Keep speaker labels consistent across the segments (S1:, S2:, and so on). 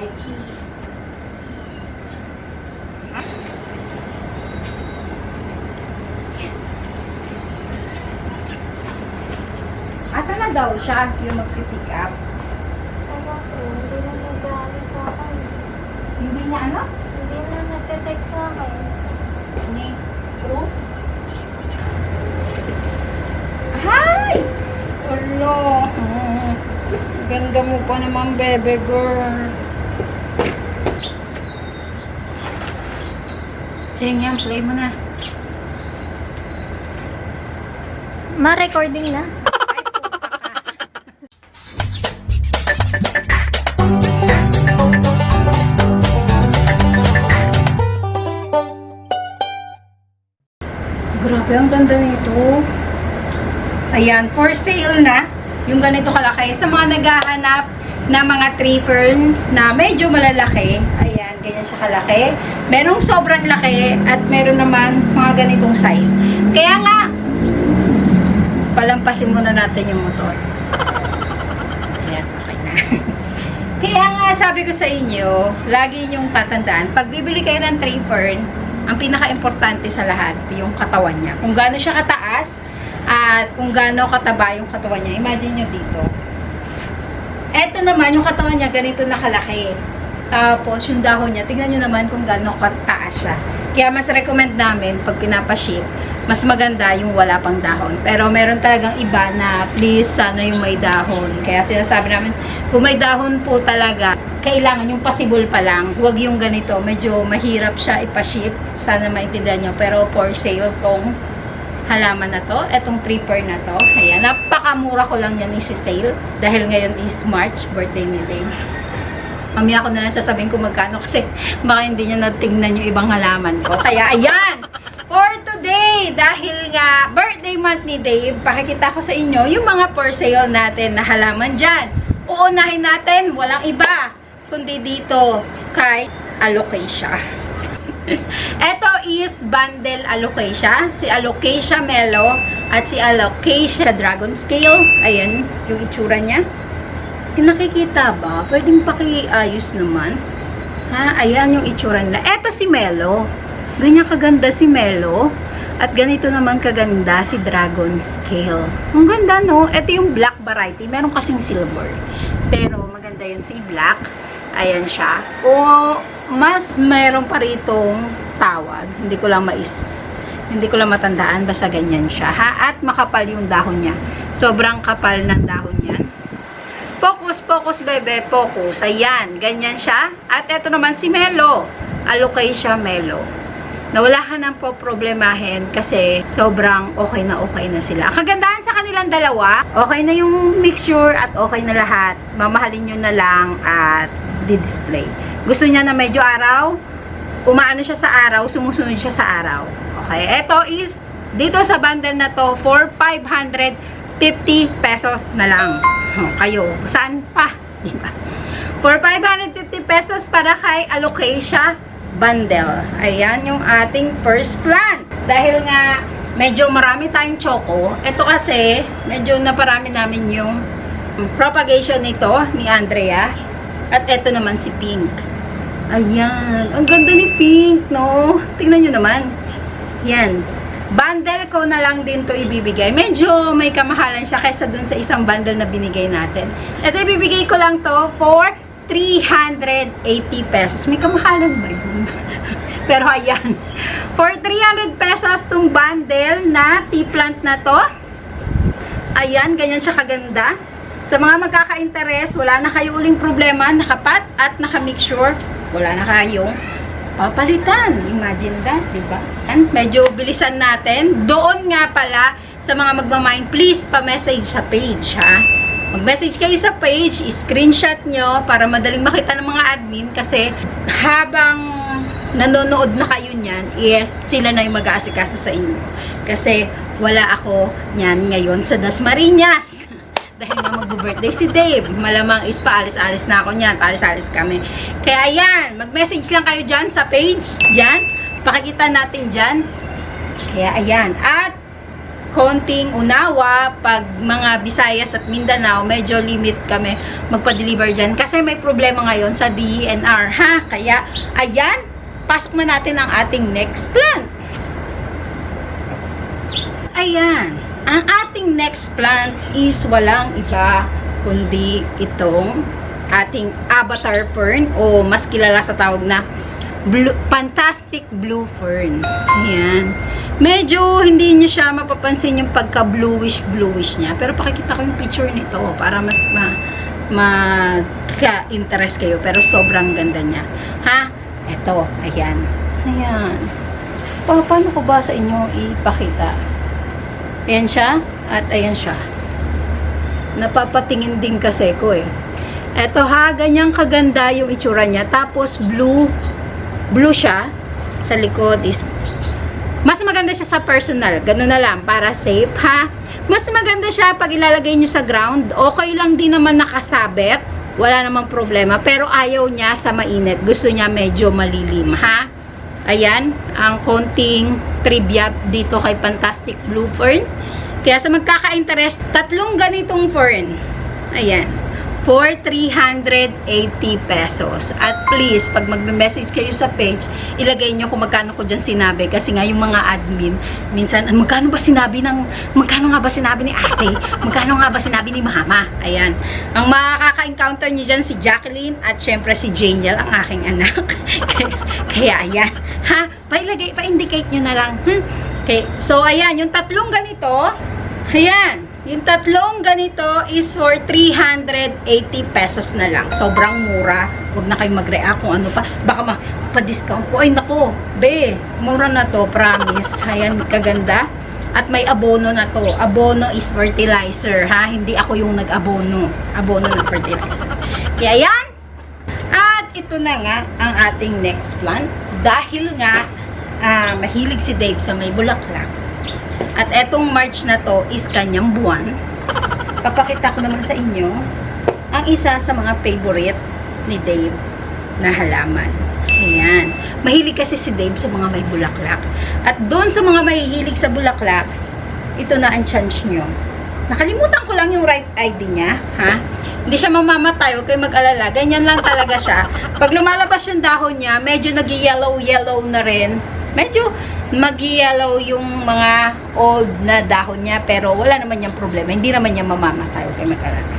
S1: VIP. Asa na daw siya yung magpipick up?
S2: Ewan ko, hindi na nag-aalis sa akin.
S1: Hindi niya ano?
S2: Hindi na nagte-text sa akin.
S1: Ni True? Hi! Hello! Ganda mo pa naman, bebe girl. Sige yan, play mo na.
S2: Ma-recording na?
S1: Grabe, ang ganda nito. Ayan, for sale na. Yung ganito kalaki. Sa mga naghahanap na mga tree fern na medyo malalaki. Ayan, ganyan siya kalaki. Merong sobrang laki at meron naman mga ganitong size. Kaya nga, palampasin muna natin yung motor. Ayan, okay na. Kaya nga, sabi ko sa inyo, lagi nyong tatandaan, pag bibili kayo ng tree fern, ang pinaka-importante sa lahat, yung katawan niya. Kung gaano siya kataas, at kung gaano kataba yung katawan niya. Imagine nyo dito. Eto naman, yung katawan niya, ganito nakalaki. Tapos, yung dahon niya, tignan nyo naman kung gaano kataas siya. Kaya mas recommend namin, pag pinapaship, mas maganda yung wala pang dahon. Pero meron talagang iba na, please, sana yung may dahon. Kaya sinasabi namin, kung may dahon po talaga, kailangan yung possible pa lang. Huwag yung ganito. Medyo mahirap siya ipaship. Sana maintindihan nyo. Pero for sale tong halaman na to. Etong tripper na to. Ayan. Napakamura ko lang yan isi-sale. Dahil ngayon is March. Birthday ni Dave. Mamaya ko na lang sasabihin kung magkano. Kasi baka hindi nyo natingnan yung ibang halaman ko. Kaya ayan. For today, dahil nga birthday month ni Dave, pakikita ko sa inyo yung mga for sale natin na halaman dyan. Uunahin natin, walang iba kundi dito kay Alocasia. Ito is bundle Alocasia, si Alocasia Melo at si Alocasia Dragon Scale. Ayan yung itsura niya. Nakikita ba? Pwedeng pakiayos naman. Ha? Ayan yung itsura nila. Ito si Melo. Ganyan kaganda si Melo. At ganito naman kaganda si Dragon Scale. Ang ganda, no? Ito yung black variety. Meron kasing silver. Pero maganda yun si black. Ayan siya. O mas meron pa ritong tawag. Hindi ko lang matandaan. Basta ganyan siya. Ha? At makapal yung dahon niya. Sobrang kapal ng dahon niyan. Focus, focus, bebe. Focus. Ayan. Ganyan siya. At ito naman si Melo. Alocasia Melo. Nawala ka nang po problemahin kasi sobrang okay na sila. Ang kagandahan sa kanilang dalawa, okay na yung mixture at okay na lahat. Mamahalin nyo na lang at di-display. Gusto niya na medyo araw, umaano siya sa araw, sumusunod siya sa araw. Okay, ito is, dito sa bundle na to, for 550 pesos na lang. Kayo, saan pa? Diba? For 550 pesos para kay Alocasia bundle. Ayan yung ating first plan. Dahil nga medyo marami tayong choco, ito kasi medyo naparami namin yung propagation nito ni Andrea. At ito naman si Pink. Ayan. Ang ganda ni Pink, no? Tingnan nyo naman. Yan. Bundle ko na lang din to ibibigay. Medyo may kamahalan siya kaysa dun sa isang bundle na binigay natin. Ito ibibigay ko lang to for 380 pesos. May kamahalan ba yun? Pero ayan. For 300 pesos tong bundle na tea plant na to. Ayan, ganyan siya kaganda. Sa mga magkaka-interest, wala na kayo uling problema. Nakapat at nakamixture. Wala na kayong papalitan. Imagine that, diba? And medyo bilisan natin. Doon nga pala, sa mga magmamind, please pa-message sa page, ha? Mag-message kayo sa page, screenshot nyo para madaling makita ng mga admin kasi habang nanonood na kayo niyan, is sila na yung mag-aasikaso sa inyo. Kasi wala ako niyan ngayon sa Dasmariñas. Dahil nga mag-birthday si Dave. Malamang is paalis-alis na ako niyan. Paalis-alis kami. Kaya ayan, mag-message lang kayo dyan sa page. Dyan. Pakikita natin dyan. Kaya ayan. At konting unawa, pag mga Visayas at Mindanao, medyo limit kami magpa-deliver dyan. Kasi may problema ngayon sa DENR, ha? Kaya, ayan, pasok na natin ang ating next plant. Ayan, ang ating next plant is walang iba kundi itong ating avatar fern o mas kilala sa tawag na fantastic blue fern. Ayan. Medyo hindi niyo siya mapapansin yung pagka bluish niya. Pero pakikita ko yung picture nito para mas ka-interest kayo. Pero sobrang ganda niya. Ha? Eto. Ayan. Ayan. Paano ko ba sa inyo ipakita? Ayan siya. At ayan siya. Napapatingin din kasi ko eh. Eto ha. Ganyang kaganda yung itsura niya. Tapos blue siya. Sa likod is mas maganda siya sa personal. Ganun na lang. Para safe, ha? Mas maganda siya pag ilalagay nyo sa ground. Okay lang din naman nakasabit. Wala namang problema. Pero ayaw niya sa mainit. Gusto niya medyo malilim, ha? Ayan. Ang konting trivia dito kay Fantastic Blue Fern. Kaya sa magkaka-interest, 3 ganitong fern. Ayan. For 380 pesos. At please, pag magme-message kayo sa page, ilagay nyo kung magkano ko dyan sinabi. Kasi nga yung mga admin, minsan, magkano nga ba sinabi ni ate? Magkano nga ba sinabi ni mama? Ayan. Ang makaka-encounter nyo dyan si Jacqueline at syempre si Janiel, ang aking anak. Kaya ayan. Ha? Pa-indicate nyo na lang. Okay. So, ayan. Yung 3 ganito, ayan. Yung 3 ganito is for 380 pesos na lang. Sobrang mura. Huwag na kayong mag-react kung ano pa. Baka pa-discount po. Ay, nako. Be, mura na to. Promise. Ayan, kaganda. At may abono na to. Abono is fertilizer, ha? Hindi ako yung nag-abono. Abono ng fertilizer. Kaya yan. At ito na nga ang ating next plant. Dahil nga, mahilig si Dave sa may bulaklak. At etong March na to is kanyang buwan. Papakita ko naman sa inyo ang isa sa mga favorite ni Dave na halaman. Ayan. Mahilig kasi si Dave sa mga may bulaklak. At doon sa mga mahihilig sa bulaklak, ito na ang chance nyo. Nakalimutan ko lang yung right ID niya. Ha? Hindi siya mamamatay. Huwag kayo mag-alala. Ganyan lang talaga siya. Pag lumalabas yung dahon niya, medyo nag-yellow na rin. Medyo mag-yellow yung mga old na dahon niya, pero wala naman niyang problema. Hindi naman niya mamamatay. Okay, mag-alala.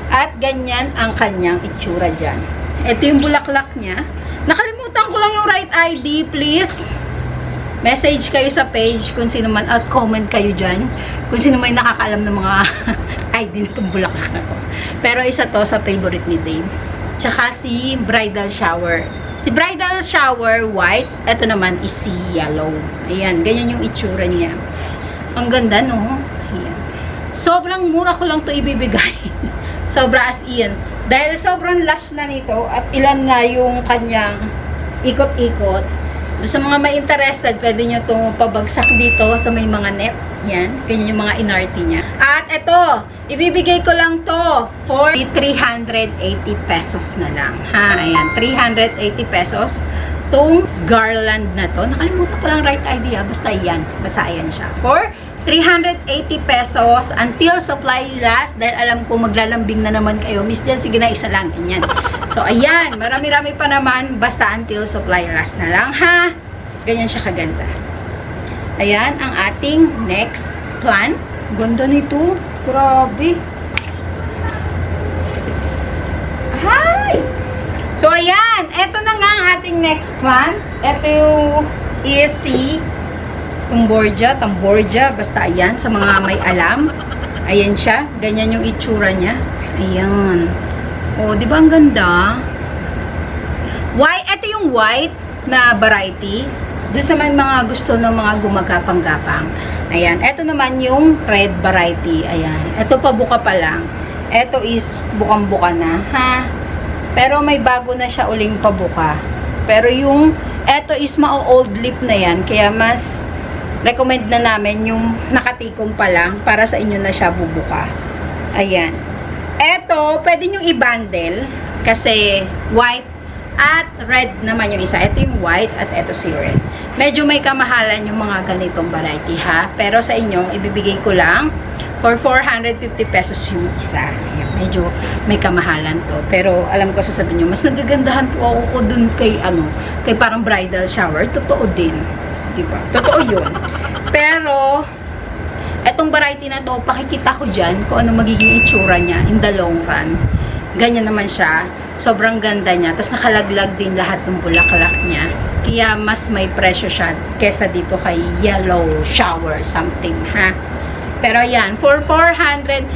S1: At ganyan ang kanyang itsura dyan. Ito yung bulaklak niya. Nakalimutan ko lang yung right ID, please. Message kayo sa page kung sino man, at comment kayo dyan kung sino may nakakaalam ng mga ID nitong bulaklak na to. Pero isa to sa favorite ni Dave. Tsaka si bridal shower. Si bridal shower, white. Ito naman is si yellow. Ayan, ganyan yung itsura niya. Ang ganda, no? Ayan. Sobrang mura ko lang to ibibigay. Sobra as in. Dahil sobrang lush na nito at ilan na yung kanyang ikot-ikot. Sa mga may interested, pwede nyo itong pabagsak dito sa may mga net. Yan. Ganyan yung mga inarte niya. At ito, ibibigay ko lang to for 380 pesos na lang. Ha, ayan. 380 pesos. Itong garland na to. Nakalimutan ko lang right idea. Basta yan. Basta yan siya. For 380 pesos until supply last. Dahil alam ko maglalambing na naman kayo. Miss Jen, sige na, isa lang. Ganyan. So, ayan. Marami-rami pa naman. Basta until supply last na lang, ha? Ganyan siya kaganda. Ayan, ang ating next plant. Ganda nito. Grabe. Hi! So, ayan. Ito na nga ang ating next plant. Ito yung is si Tamborgia. Basta ayan, sa mga may alam. Ayan siya. Ganyan yung itsura niya. Ayan. Oh, di ba ang ganda? White, ito yung white na variety. Doon sa may mga gusto ng mga gumagapang-gapang. Ayan, ito naman yung red variety. Ayan, ito pa buka pa lang. Ito is bukang-buka na, ha? Pero may bago na siya uling pabuka. Pero yung, ito is ma-old leaf na yan. Kaya mas recommend na namin yung nakatikom pa lang para sa inyo na siya bubuka. Ayan. Eto, pwede nyo i-bundle kasi white At red naman yung isa. Ito yung white at ito si red. Medyo may kamahalan yung mga ganitong variety ha. Pero sa inyo, ibibigay ko lang for 450 pesos yung isa. Ayan, medyo may kamahalan to. Pero alam ko sasabihin nyo, mas nagagandahan po ako ko dun kay kay parang bridal shower. Totoo din. Diba? Totoo yun. Pero, etong variety na to, pakikita ko dyan kung ano magiging itsura niya in the long run. Ganyan naman siya. Sobrang ganda niya. Tapos nakalaglag din lahat ng bulaklak niya. Kaya mas may presyo siya kesa dito kay yellow shower something, ha? Pero yan, for 450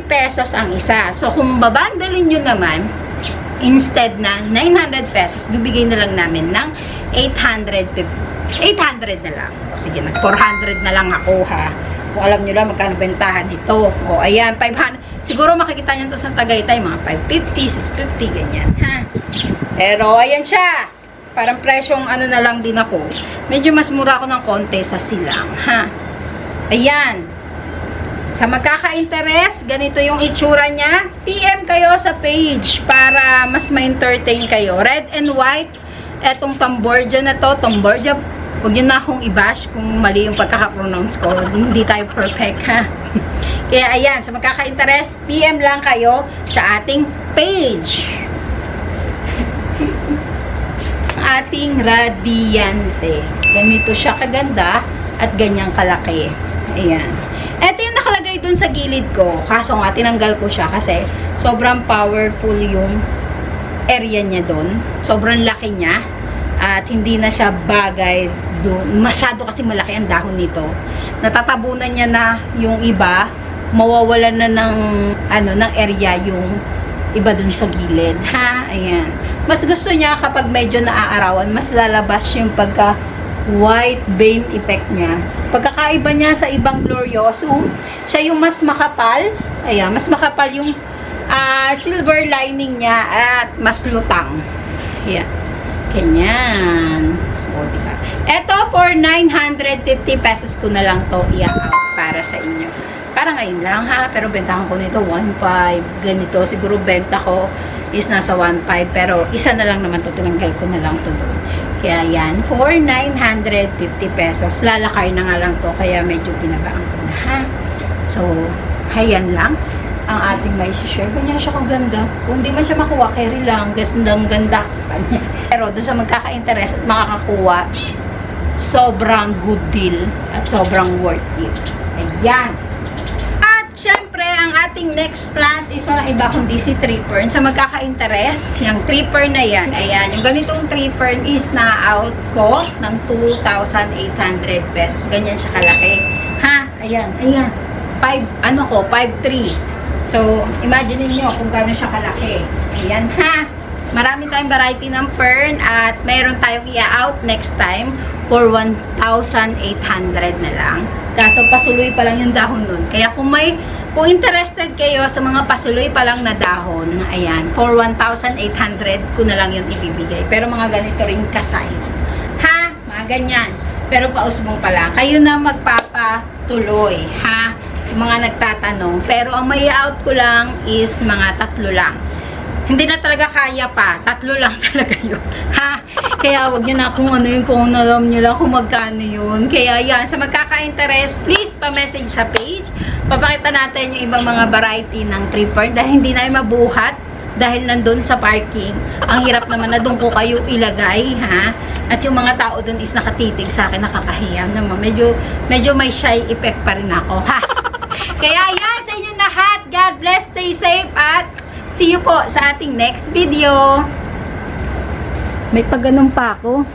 S1: pesos ang isa. So, kung babandalin nyo naman, instead na 900 pesos, bibigay na lang namin ng 800 na lang. O sige, nag 400 na lang ako, ha? Kung alam nyo lang magkano bentahan dito. O, ayan, 500. Siguro makikita nyo to sa Tagaytay, mga 550, 650, ganyan, ha? Pero, ayan siya. Parang presyong ano na lang din ako. Medyo mas mura ako ng konti sa silang, ha? Ayan. Sa magkaka-interest, ganito yung itsura niya. PM kayo sa page para mas ma-entertain kayo. Red and white. Etong Tamborja na to, Tamborja. Huwag nyo na akong i-bash kung mali yung pagkaka-pronounce ko. Hindi tayo perfect, ha? Kaya ayan, sa magkaka-interest, PM lang kayo sa ating page. Ating Radiante. Ganito siya kaganda at ganyang kalaki. Ayan. Ito yung nakalagay dun sa gilid ko. Kaso nga, tinanggal ko siya kasi sobrang powerful yung area niya dun. Sobrang laki niya. At hindi na siya bagay dun. Masyado kasi malaki ang dahon nito. Natatabunan niya na yung iba. Mawawalan na ng area yung iba dun sa gilid. Ha? Ayan. Mas gusto niya kapag medyo naaarawan, mas lalabas yung pagka white beam effect niya. Pagkakaiba niya sa ibang glorioso, siya yung mas makapal. Ayan, mas makapal yung silver lining niya at mas lutang. Ayan. Ganyan. O, diba? Ito, for 950 pesos ko na lang to i-out para sa inyo. Para ngayon lang ha, pero bentahan ko nito 1.5. Ganito, siguro benta ko is nasa 1.5, pero isa na lang naman to, tinanggal ko na lang to doon. Kaya yan, for 950 pesos. Lalakay na nga lang to, kaya medyo binabaan ko na ha. So, hayan lang ang ating may share. Ganyan siya kaganda. Kung di man siya makuha, carry lang. Gandang-ganda sa kanya. Pero doon sa magkaka-interest at makakakuha, sobrang good deal at sobrang worth it. Ayan. Siyempre, ang ating next plant is walang iba kundi si tree fern. Sa magkaka-interest, yung tree fern na yan, ayan, yung ganitong tree fern is na-out ko ng 2,800 pesos. Ganyan siya kalaki. Ha? Ayan, ayan. 5'3". So, imagine niyo kung gano'n siya kalaki. Ayan, ha? Marami tayong variety ng fern at mayroon tayong i-out next time for 1,800 na lang. Kaso pasuloy pa lang yung dahon nun. Kaya kung interested kayo sa mga pasuloy pa lang na dahon, ayan, for 1,800 ko na lang yung ibibigay. Pero mga ganito rin ka-size. Ha? Mga ganyan. Pero pausbong pa lang. Kayo na magpapatuloy, ha? Sa mga nagtatanong. Pero ang may out ko lang is mga 3 lang. Hindi na talaga kaya pa. 3 lang talaga yun. Ha? Kaya wag nyo na kung ano yun, kung alam nyo lang kung magkano yun. Kaya yan, sa magkaka-interest, please pa-message sa page. Papakita natin yung ibang mga variety ng tree fern dahil hindi na mabuhat dahil nandun sa parking. Ang hirap naman na doon ko kayo ilagay, ha? At yung mga tao doon is nakatitig sa akin, nakakahiya naman. Medyo may shy effect pa rin ako, ha? Kaya yan, sa inyo lahat. God bless, stay safe, at see you po sa ating next video. May pagganong pa ako.